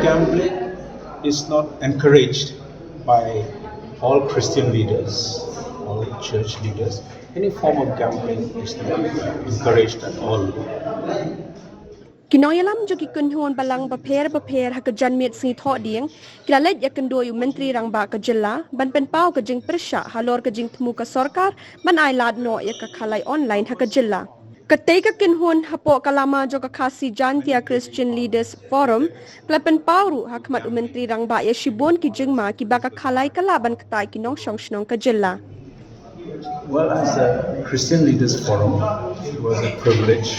gambling is not encouraged by all Christian leaders, all church leaders. Any form of gambling is not encouraged at all. Nongialam jo kunhon balang baper hakajan mit si tho ding kilalet yakendo yu menteri rang ba ka Jylla ban pen pau ka jing Pyrshah halor ka Jingthmu ka Sorkar ban Ailad no Iaka Khalai online haka Jylla. Ketika kinhon hapo kalama jo ka khasi jantia Christian Leaders Forum klapen pauru hakmat menteri rang ba ya shibon ki jingma ki baka Khalai kalaban katai kinong shong ka Jylla. Well, as a Christian Leaders Forum, it was a privilege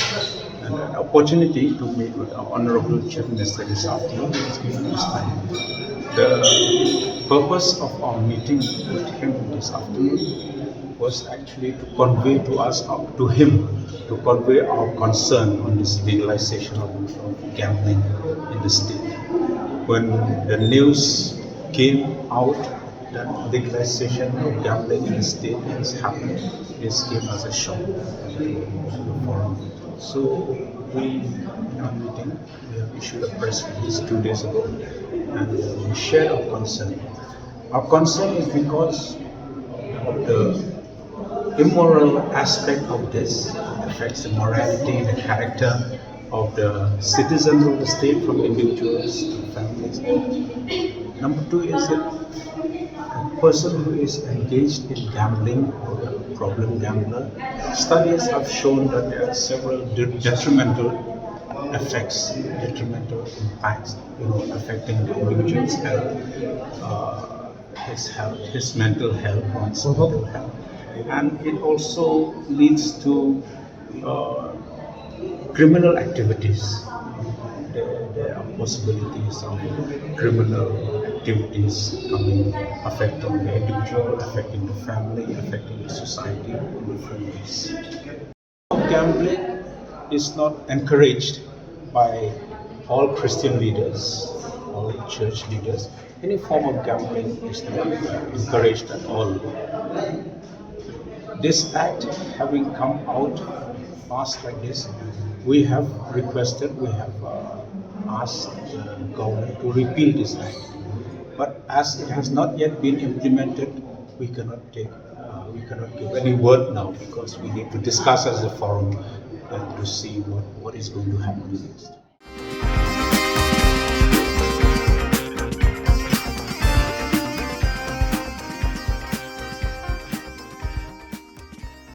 and an opportunity to meet with our Honorable Chief Minister this afternoon. The purpose of our meeting with him this afternoon was actually to convey to him our concern on this legalization of gambling in the state. When the news came out that legalization of gambling in the state has happened, this came as a shock to the forum. So we, in our meeting, we have issued a press release 2 days ago, and we shared our concern. Our concern is because of the immoral aspect of this. It affects the morality, the character of the citizens of the state, from individuals to families. Number 2 is that a person who is engaged in gambling or a problem gambler, studies have shown that there are several detrimental effects, detrimental impacts, affecting the individual's health, his mental health, one's mental health. And it also leads to criminal activities. There are possibilities of criminal activities affecting the individual, affecting the family, affecting the society in different ways. Gambling is not encouraged by all Christian leaders, all church leaders. Any form of gambling is not encouraged at all. This act having come out fast like this, we have asked the government to repeal this act. But as it has not yet been implemented, we cannot give any word now, because we need to discuss as a forum and to see what is going to happen next.